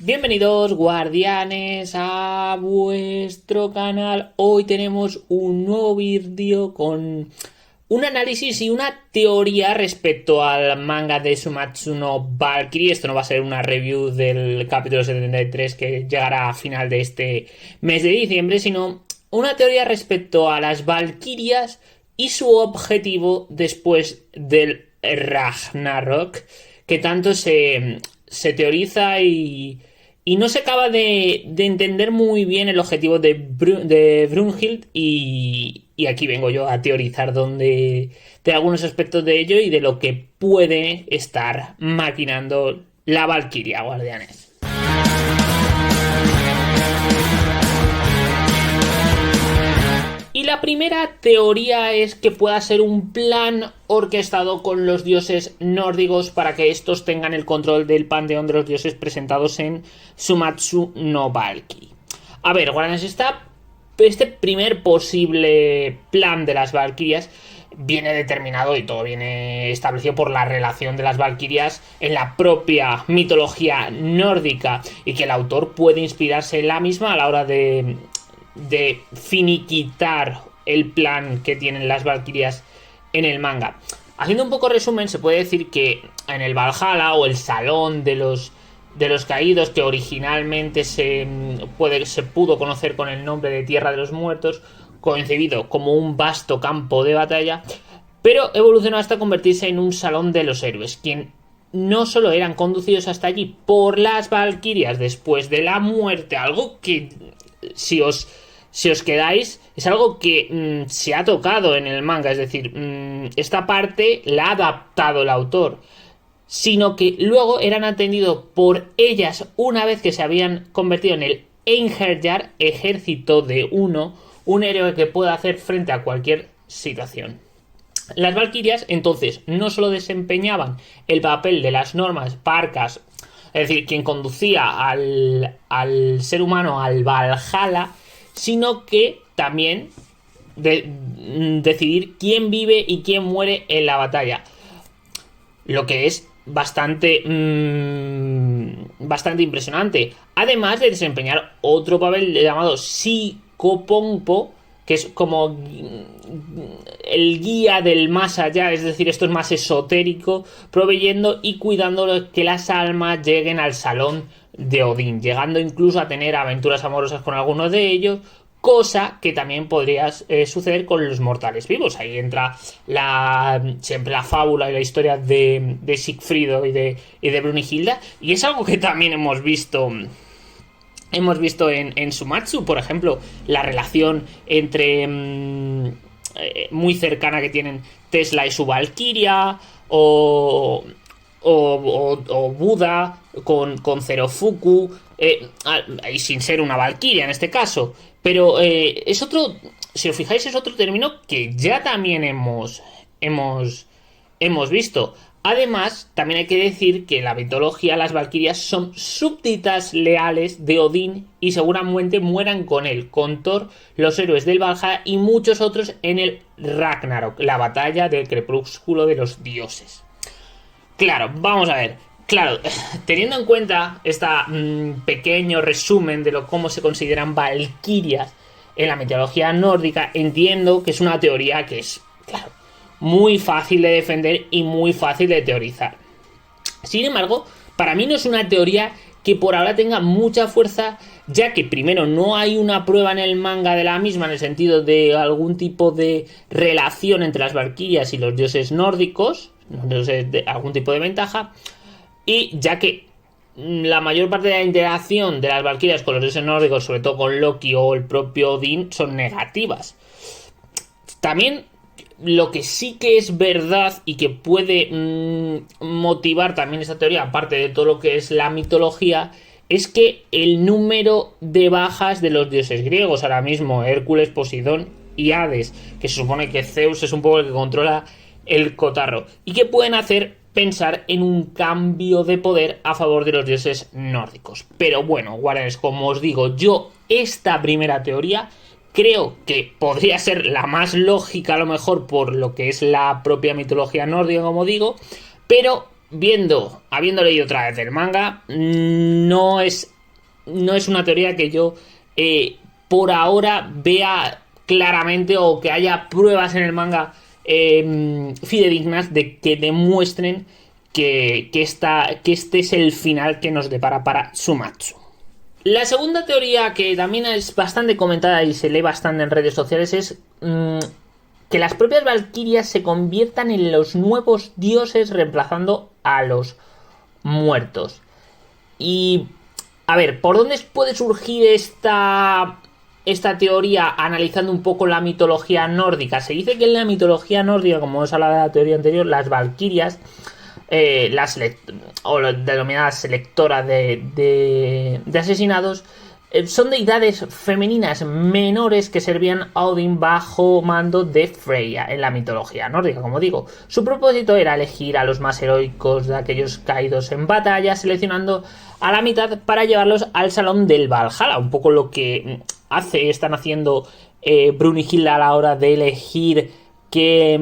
Bienvenidos guardianes a vuestro canal. Hoy tenemos un nuevo vídeo con un análisis y una teoría respecto al manga de Sumatsu no Valkyrie. Esto no va a ser una review del capítulo 73 que llegará a final de este mes de diciembre, sino una teoría respecto a las Valkyrias y su objetivo después del Ragnarok, que tanto se teoriza y no se acaba de entender muy bien el objetivo de Brunhild y aquí vengo yo a teorizar de algunos aspectos de ello y de lo que puede estar maquinando la Valkyria, guardianes. Y la primera teoría es que pueda ser un plan orquestado con los dioses nórdicos para que estos tengan el control del panteón de los dioses presentados en Sumatsu no Valkyrie. A ver, guardianes, este primer posible plan de las Valkyrias viene determinado y todo viene establecido por la relación de las Valkyrias en la propia mitología nórdica y que el autor puede inspirarse en la misma a la hora de finiquitar el plan que tienen las Valkyrias en el manga. Haciendo un poco resumen, se puede decir que en el Valhalla o el Salón de los Caídos, que originalmente se pudo conocer con el nombre de Tierra de los Muertos, concebido como un vasto campo de batalla, pero evolucionó hasta convertirse en un Salón de los Héroes, quien no solo eran conducidos hasta allí por las Valkyrias después de la muerte, algo que si os quedáis, es algo que se ha tocado en el manga, es decir, esta parte la ha adaptado el autor, sino que luego eran atendidos por ellas una vez que se habían convertido en el Einherjar, ejército de uno, un héroe que pueda hacer frente a cualquier situación. Las Valkyrias entonces no solo desempeñaban el papel de las normas parcas, es decir, quien conducía al ser humano al Valhalla, sino que también decidir quién vive y quién muere en la batalla. Lo que es bastante impresionante. Además de desempeñar otro papel llamado Psicopompo, que es como el guía del más allá, es decir, esto es más esotérico, proveyendo y cuidando que las almas lleguen al salón de Odín, llegando incluso a tener aventuras amorosas con algunos de ellos, cosa que también podría suceder con los mortales vivos. Ahí entra siempre la fábula y la historia de Sigfrido y de Brunhilda, y es algo que también hemos visto en Sumatsu, por ejemplo, la relación entre muy cercana que tienen Tesla y su Valkyria, o Buda con Zerofuku, y sin ser una Valkyria en este caso, pero es otro, si os fijáis, es otro término que ya también hemos visto. Además, también hay que decir que en la mitología las Valkyrias son súbditas leales de Odín y seguramente mueran con él, con Thor, los héroes del Valhalla y muchos otros en el Ragnarok, la batalla del crepúsculo de los dioses. Claro, vamos a ver. Claro, teniendo en cuenta este pequeño resumen de cómo se consideran Valkyrias en la mitología nórdica, entiendo que es una teoría que es, claro, muy fácil de defender y muy fácil de teorizar. Sin embargo, para mí no es una teoría que por ahora tenga mucha fuerza, ya que primero no hay una prueba en el manga de la misma en el sentido de algún tipo de relación entre las Valkyrias y los dioses nórdicos, de algún tipo de ventaja, y ya que la mayor parte de la interacción de las Valkyrias con los dioses nórdicos, sobre todo con Loki o el propio Odín, son negativas. También lo que sí que es verdad y que puede motivar también esta teoría, aparte de todo lo que es la mitología, es que el número de bajas de los dioses griegos, ahora mismo Hércules, Poseidón y Hades, que se supone que Zeus es un poco el que controla el cotarro, y que pueden hacer pensar en un cambio de poder a favor de los dioses nórdicos. Pero bueno, guardianes, como os digo, yo esta primera teoría creo que podría ser la más lógica a lo mejor por lo que es la propia mitología nórdica, como digo, pero habiendo leído otra vez el manga, no es una teoría que yo por ahora vea claramente, o que haya pruebas en el manga fidedignas de que demuestren que este es el final que nos depara para Tsumatsu. La segunda teoría, que también es bastante comentada y se lee bastante en redes sociales, es que las propias valquirias se conviertan en los nuevos dioses, reemplazando a los muertos. Y a ver, ¿por dónde puede surgir esta teoría? Analizando un poco la mitología nórdica. Se dice que en la mitología nórdica, como hemos hablado de la teoría anterior, las valquirias, o las denominadas selectoras de asesinados, son deidades femeninas menores que servían a Odín bajo mando de Freya en la mitología nórdica, como digo. Su propósito era elegir a los más heroicos de aquellos caídos en batalla, seleccionando a la mitad para llevarlos al salón del Valhalla. Un poco lo que están haciendo Brunhilde a la hora de elegir qué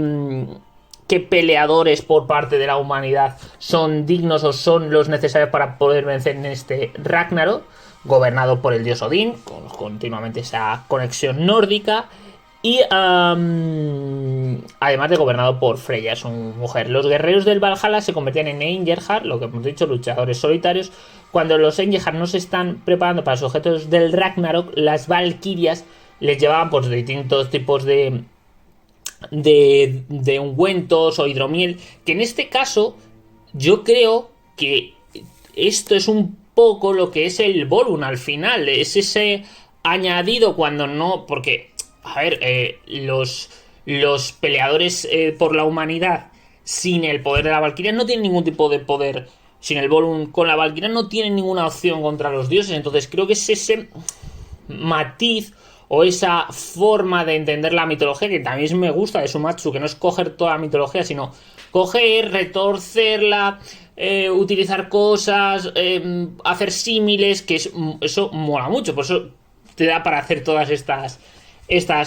peleadores por parte de la humanidad son dignos o son los necesarios para poder vencer en este Ragnarok, gobernado por el dios Odín, con continuamente esa conexión nórdica, y además de gobernado por Freya, su mujer. Los guerreros del Valhalla se convertían en Einherjar, lo que hemos dicho, luchadores solitarios. Cuando los Einherjar no se están preparando para los objetos del Ragnarok, las valquirias les llevaban por distintos tipos de ungüentos o hidromiel, que en este caso yo creo que esto es un poco lo que es el Volund al final, es ese añadido cuando no, porque a ver, los peleadores por la humanidad sin el poder de la valquiria no tienen ningún tipo de poder. Sin el Volund con la valquiria no tienen ninguna opción contra los dioses. Entonces creo que es ese matiz o esa forma de entender la mitología que también me gusta de Tsumatsu, que no es coger toda la mitología, sino coger, retorcerla, utilizar cosas, hacer símiles, que eso mola mucho. Por eso te da para hacer todas estas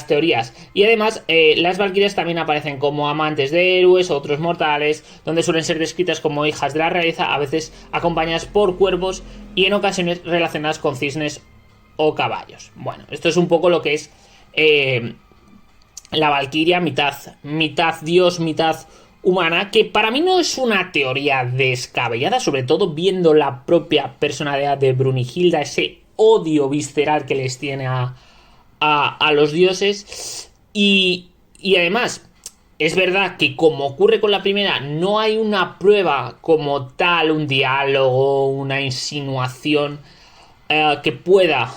teorías. Y además las valquirias también aparecen como amantes de héroes, otros mortales, donde suelen ser descritas como hijas de la realeza, a veces acompañadas por cuervos y en ocasiones relacionadas con cisnes o caballos. Bueno, esto es un poco lo que es la valquiria, mitad dios, mitad humana, que para mí no es una teoría descabellada, sobre todo viendo la propia personalidad de Brunhilde, ese odio visceral que les tiene a los dioses. Y además es verdad que, como ocurre con la primera, no hay una prueba como tal, un diálogo, una insinuación que pueda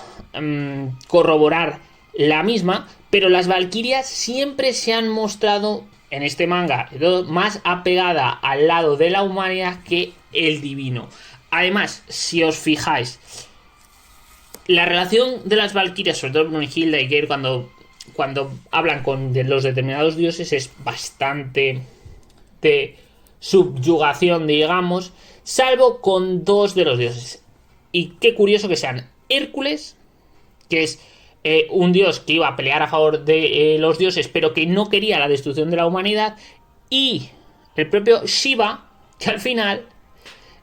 corroborar la misma, pero las valquirias siempre se han mostrado en este manga más apegada al lado de la humanidad que el divino. Además, si os fijáis, la relación de las valquirias, sobre todo Brunhilde y Geir, cuando hablan con los determinados dioses, es bastante de subyugación, digamos, salvo con dos de los dioses. Y qué curioso que sean Hércules, que es un dios que iba a pelear a favor de los dioses, pero que no quería la destrucción de la humanidad, y el propio Shiva, que al final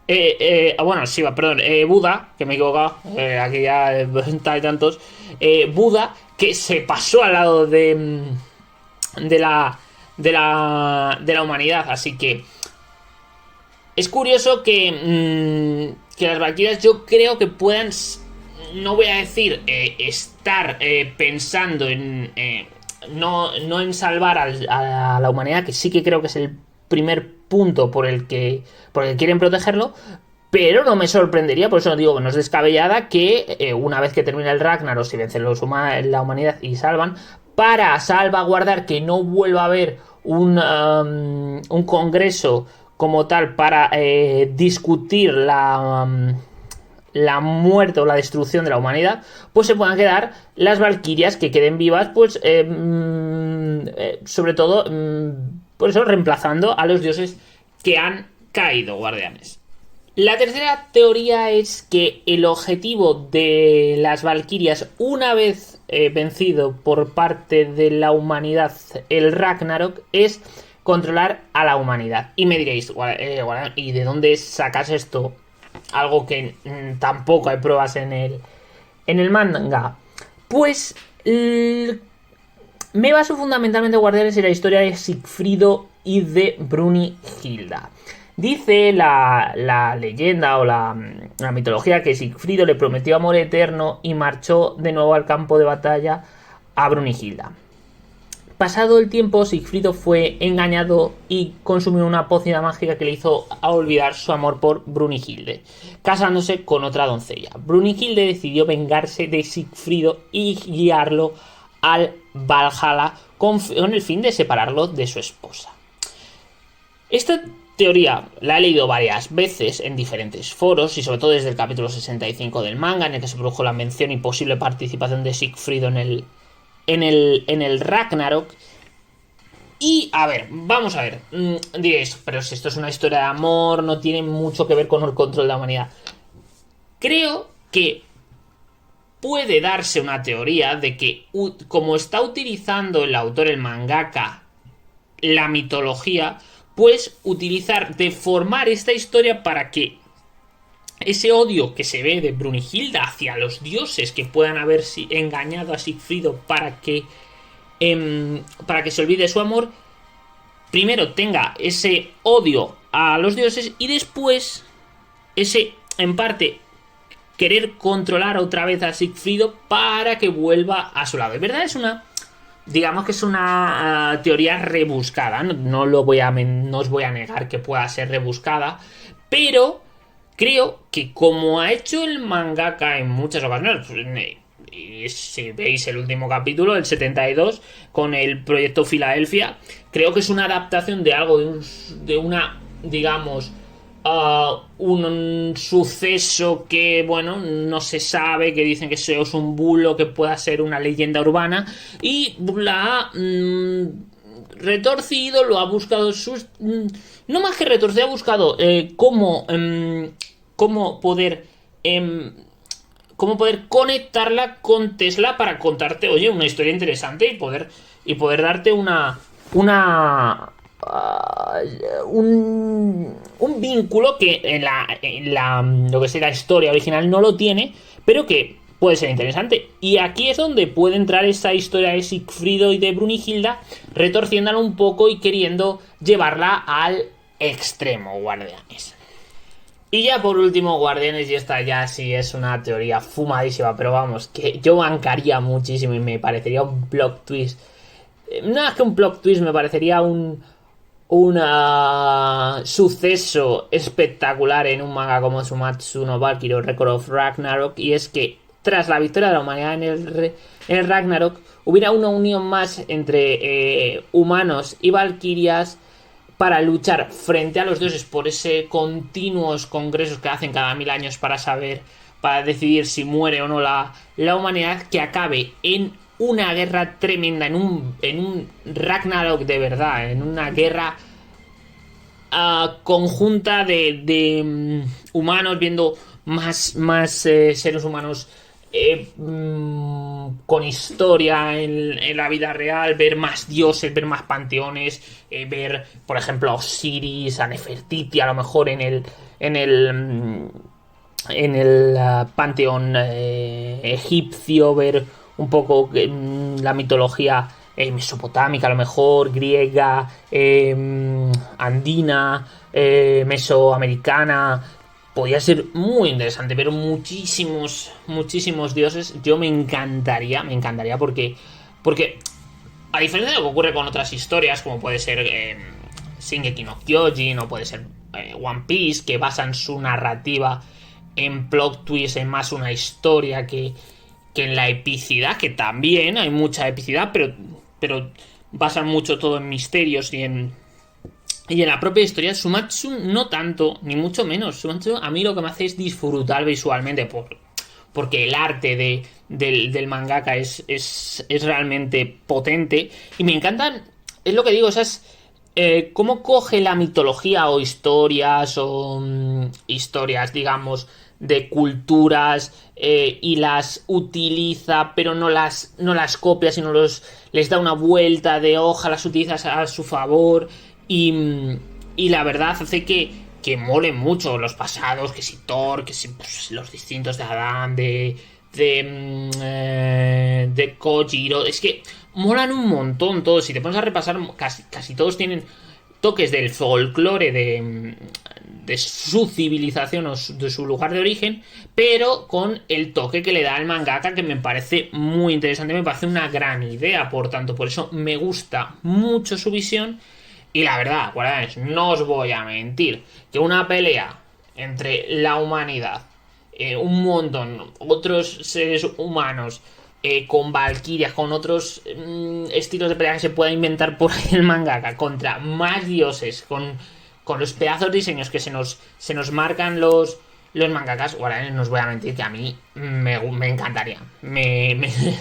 Shiva, perdón, Buda, que me he equivocado, aquí ya hay tantos, Buda, que se pasó al lado de la humanidad. Así que es curioso que las valquirias, yo creo que puedan, no voy a decir estar pensando en no en salvar a la humanidad, que sí que creo que es el primer punto por el que quieren protegerlo, pero no me sorprendería, por eso digo que no es descabellada, que una vez que termine el Ragnarok, si vencen la humanidad y salvan, para salvaguardar que no vuelva a haber un congreso como tal para discutir la muerte o la destrucción de la humanidad, pues se puedan quedar las valquirias que queden vivas, pues sobre todo por eso, reemplazando a los dioses que han caído, guardianes. La tercera teoría es que el objetivo de las valquirias, una vez vencido por parte de la humanidad el Ragnarok, es controlar a la humanidad. Y me diréis, ¿y de dónde sacas esto? Algo que tampoco hay pruebas en el manga. Pues me baso fundamentalmente, guardianes, en la historia de Sigfrido y de Brunhilda. Dice la leyenda o la mitología que Sigfrido le prometió amor eterno y marchó de nuevo al campo de batalla a Brunhilda. Pasado el tiempo, Sigfrido fue engañado y consumió una pócima mágica que le hizo olvidar su amor por Brunhilde, casándose con otra doncella. Brunhilde decidió vengarse de Sigfrido y guiarlo al Valhalla con el fin de separarlo de su esposa. Esta teoría la he leído varias veces en diferentes foros y sobre todo desde el capítulo 65 del manga, en el que se produjo la mención y posible participación de Sigfrido en el Ragnarok. Y a ver, vamos a ver, diréis, pero si esto es una historia de amor, no tiene mucho que ver con el control de la humanidad. Creo que puede darse una teoría de que, como está utilizando el autor, el mangaka, la mitología, pues deformar esta historia para que ese odio que se ve de Brunhilda hacia los dioses que puedan haber engañado a Sigfrido para que se olvide su amor, primero tenga ese odio a los dioses y después ese, en parte, querer controlar otra vez a Sigfrido para que vuelva a su lado. De verdad digamos que es una teoría rebuscada, no os voy a negar que pueda ser rebuscada, pero creo que como ha hecho el mangaka en muchas ocasiones, y si veis el último capítulo, el 72, con el proyecto Filadelfia, creo que es una adaptación de algo, de una, digamos, un suceso que, bueno, no se sabe, que dicen que eso es un bulo, que pueda ser una leyenda urbana, y la ha retorcido, lo ha buscado no más que retorcido, ha buscado cómo poder conectarla con Tesla para contarte, oye, una historia interesante y poder darte un vínculo que en lo que sea la historia original no lo tiene, pero que puede ser interesante. Y aquí es donde puede entrar esa historia de Sigfrido y de Brunhilda, retorciéndola un poco y queriendo llevarla al extremo, guardianes. Y ya por último, guardianes, y esta ya sí es una teoría fumadísima, pero vamos, que yo bancaría muchísimo y me parecería un plot twist. No es que un plot twist, me parecería un suceso espectacular en un manga como Sumatsu no Valkyrie o Record of Ragnarok, y es que tras la victoria de la humanidad en el Ragnarok hubiera una unión más entre humanos y valquirias para luchar frente a los dioses por ese continuos congresos que hacen cada 1000 años para decidir si muere o no la humanidad, que acabe en una guerra tremenda, en un Ragnarok de verdad, en una guerra conjunta de humanos, viendo más seres humanos con historia en la vida real, ver más dioses, ver más panteones, ver, por ejemplo, a Osiris, a Nefertiti, a lo mejor en el panteón egipcio, ver un poco la mitología mesopotámica, a lo mejor griega, andina, mesoamericana. Podría ser muy interesante, pero muchísimos dioses. Yo me encantaría porque a diferencia de lo que ocurre con otras historias, como puede ser Shingeki no Kyojin o puede ser One Piece, que basan su narrativa en plot twist, en más una historia que en la epicidad, que también hay mucha epicidad, pero basan mucho todo en misterios y en la propia historia. Sumatsu no tanto, ni mucho menos. Sumatsu a mí lo que me hace es disfrutar visualmente, porque el arte del mangaka es realmente potente, y me encantan, es lo que digo, esas cómo coge la mitología o historias digamos, de culturas y las utiliza, pero no las copia, sino les da una vuelta de hoja, las utiliza a su favor, Y la verdad hace que molen mucho los pasados, que si Thor, que si pues, los distintos de Adán, de Kojiro. Es que molan un montón todos. Si te pones a repasar, casi todos tienen toques del folclore de su civilización o de su lugar de origen, pero con el toque que le da el mangaka, que me parece muy interesante, me parece una gran idea. Por tanto, por eso me gusta mucho su visión. Y la verdad, guardianes, no os voy a mentir, que una pelea entre la humanidad, un montón, otros seres humanos, con valquirias, con otros estilos de pelea que se pueda inventar por ahí el mangaka, contra más dioses, con los pedazos de diseños que se nos marcan los mangakas, guardianes, no os voy a mentir que a mí me encantaría.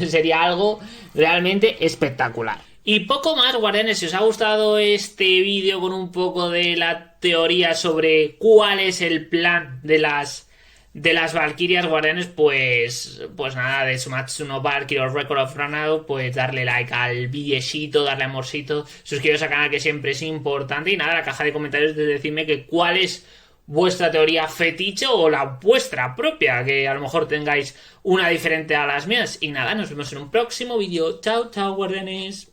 Sería algo realmente espectacular. Y poco más, guardianes, si os ha gustado este vídeo con un poco de la teoría sobre cuál es el plan de las Valkyrias, guardianes, pues nada, de Sumatsu no Valkyrie o Record of Ranado, pues darle like al videito, darle amorcito, suscribiros al canal que siempre es importante, y nada, la caja de comentarios de decirme que cuál es vuestra teoría fetiche o la vuestra propia, que a lo mejor tengáis una diferente a las mías. Y nada, nos vemos en un próximo vídeo. Chao, chao, guardianes.